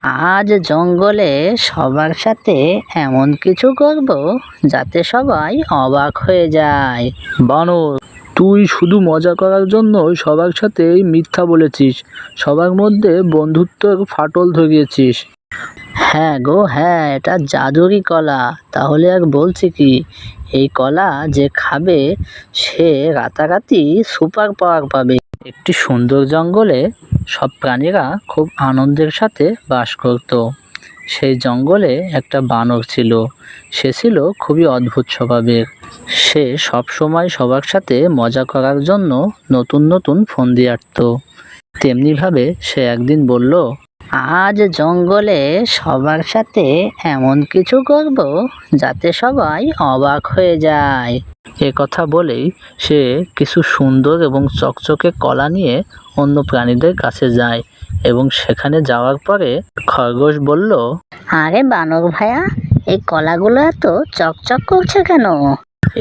আজ জঙ্গলে সবার সাথে এমন কিছু করব যাতে সবাই অবাক হয়ে যায়। বানর, তুই শুধু মজা করার জন্য সবার সাথে মিথ্যা বলেছিস, সবার মধ্যে বন্ধুত্বের ফাটল ধরিয়েছিস। হ্যাঁ গো হ্যাঁ, এটা জাদুরি কলা। তাহলে আর বলছি কি, এই কলা যে খাবে সে রাতারাতি সুপার পাওয়ার পাবে। একটি সুন্দর জঙ্গলে সব প্রাণীরা খুব আনন্দের সাথে বাস করত। সেই জঙ্গলে একটা বানর ছিল। সে ছিল খুবই অদ্ভুত স্বভাবের। সে সবসময় সবার সাথে মজা করার জন্য নতুন নতুন ফন্দি আঁটত। তেমনিভাবে সে একদিন বলল, আজ জঙ্গলে সবার সাথে এমন কিছু করব যাতে সবাই অবাক হয়ে যায়। এ কথা বলেই সে কিছু সুন্দর এবং চকচকে কলা নিয়ে অন্য প্রাণীদের কাছে যায় এবং সেখানে যাওয়ার পরে খরগোশ বলল, আরে বানর ভাইয়া, এই কলাগুলো এত চকচক করছে কেন?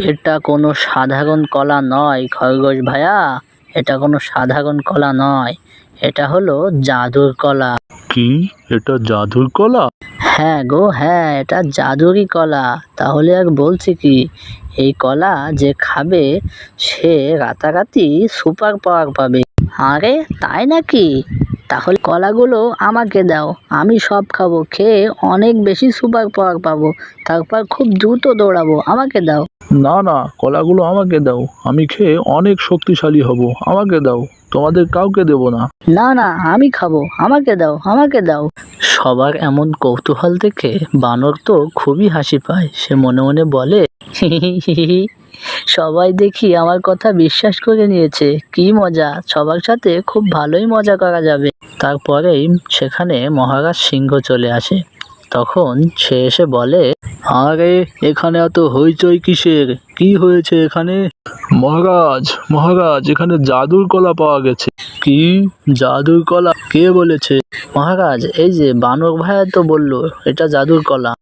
এটা কোনো সাধারণ কলা নয় খরগোশ ভাইয়া, এটা কোনো সাধারণ কলা নয়, এটা হলো জাদুর কলা। কি, এটা জাদুর কলা? হ্যাঁ গো হ্যাঁ, এটা জাদুরি কলা। তাহলে আর বলছি কি, এই কলা যে খাবে সে রাতারাতি সুপার পাওয়ার পাবে। আরে তাই নাকি? তাহলে কলাগুলো আমাকে দাও, আমি সব খাবো, খেয়ে অনেক বেশি সুপার পাওয়ার পাবো, তারপর খুব দ্রুত দৌড়াবো। আমাকে দাও। না না, কলাগুলো আমাকে দাও, আমি খেয়ে অনেক শক্তিশালী হব। আমাকে দাও, তোমাদের কাউকে দেব না। না না, আমি খাবো, আমাকে দাও, আমাকে দাও। সবার এমন কৌতূহল দেখে বানর তো খুবই হাসি পায়। সে মনে মনে বলে, সবাই দেখি আমার কথা বিশ্বাস করে নিয়েছে, কি মজা, সবার সাথে খুব ভালোই মজা করা যাবে। তারপরেই সেখানে মহারাজ সিংহ চলে আসে। তখন সে এসে বলে, আরে এখানে এত হইচই কিসের? কি হয়েছে এখানে? মহারাজ মহারাজ, এখানে জাদুর কলা পাওয়া গেছে। কি, জাদুর কলা? কে বলেছে? মহারাজ, এই যে বানর ভাইয়া তো বললো এটা জাদুর কলা।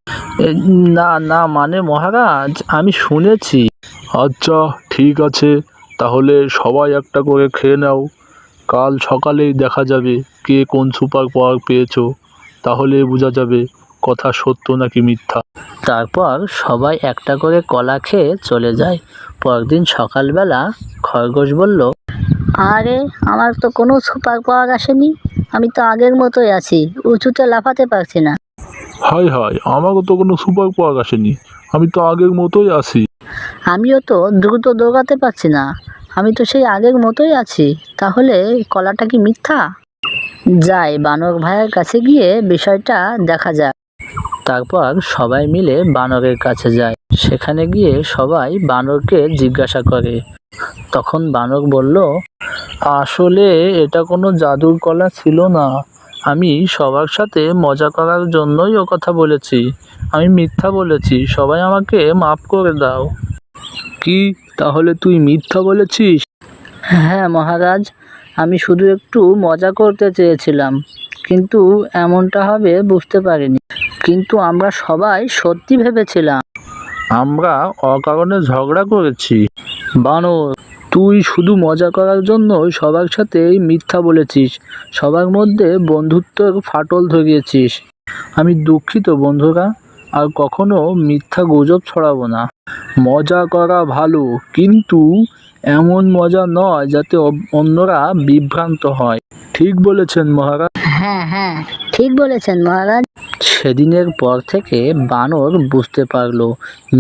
না না, মানে মহারাজ, আমি শুনেছি। আচ্ছা ঠিক আছে, তাহলে সবাই একটা করে খেয়ে নাও। কাল সকালেই দেখা যাবে কে কোন সুপার পাওয়ার পেয়েছো, তাহলে বোঝা যাবে কথা সত্য নাকি মিথ্যা। তারপর সবাই একটা করে কলা খেয়ে চলে যায়। পরদিন সকালবেলা খরগোশ বলল, আরে আমার তো কোনো সুপার পাওয়ার আসেনি, আমি তো আগের মতোই আছি, উঁচুতে লাফাতে পারছি না। হায় হায়, আমারও তো কোনো সুপার পাওয়ার আসেনি, আমি তো আগের মতোই আছি। আমিও তো দ্রুত দৌড়াতে পারছি না, আমি তো সেই আগের মতোই আছি। তাহলে কলাটা কি মিথ্যা? যাই বানর ভাইয়ের কাছে গিয়ে বিষয়টা দেখা যাক। তারপর সবাই মিলে বানরের কাছে যায়। সেখানে গিয়ে সবাই বানরকে জিজ্ঞাসা করে। তখন বানর বলল, আসলে এটা কোনো জাদুর কলা ছিল না, আমি সবার সাথে মজা করার জন্যই ও কথা বলেছি, আমি মিথ্যা বলেছি, সবাই আমাকে মাফ করে দাও। কি, তাহলে তুই মিথ্যা বলেছিস? হ্যাঁ মহারাজ, আমি শুধু একটু মজা করতে চেয়েছিলাম, কিন্তু এমনটা হবে বুঝতে পারিনি। কিন্তু আমরা সবাই সত্যি ভেবেছিলাম। আমরা অকারণে ঝগড়া করেছি। বানর, তুই শুধু মজা করার জন্য সবার সাথে মিথ্যা বলেছিস, সবার মধ্যে বন্ধুত্বের ফাটল ধরিয়েছিস। আমি দুঃখিত বন্ধুরা, আর কখনো মিথ্যা গুজব ছড়াবো না। মজা করা ভালো, কিন্তু এমন মজা নয় যাতে অন্যরা বিভ্রান্ত হয়। ঠিক বলেছেন মহারাজ। হ্যাঁ হ্যাঁ, ঠিক বলেছেন মহারাজ। সেদিনের পর থেকে বানর বুঝতে পারলো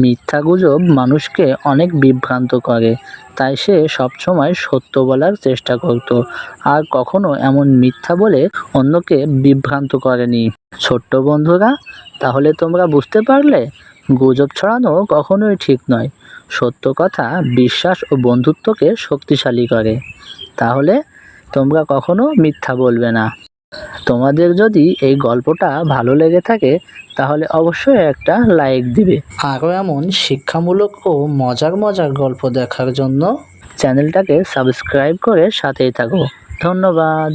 মিথ্যা গুজব মানুষকে অনেক বিভ্রান্ত করে। তাই সে সবসময় সত্য বলার চেষ্টা করত, আর কখনো এমন মিথ্যা বলে অন্যকে বিভ্রান্ত করেনি। ছোট্ট বন্ধুরা, তাহলে তোমরা বুঝতে পারলে গুজব ছড়ানো কখনোই ঠিক নয়। সত্য কথা বিশ্বাস ও বন্ধুত্বকে শক্তিশালী করে। তাহলে তোমরা কখনো মিথ্যা বলবে না। তোমাদের যদি এই গল্পটা ভালো লেগে থাকে তাহলে অবশ্যই একটা লাইক দিবে। আরও এমন শিক্ষামূলক ও মজার মজার গল্প দেখার জন্য চ্যানেলটাকে সাবস্ক্রাইব করে সাথেই থাকো। ধন্যবাদ।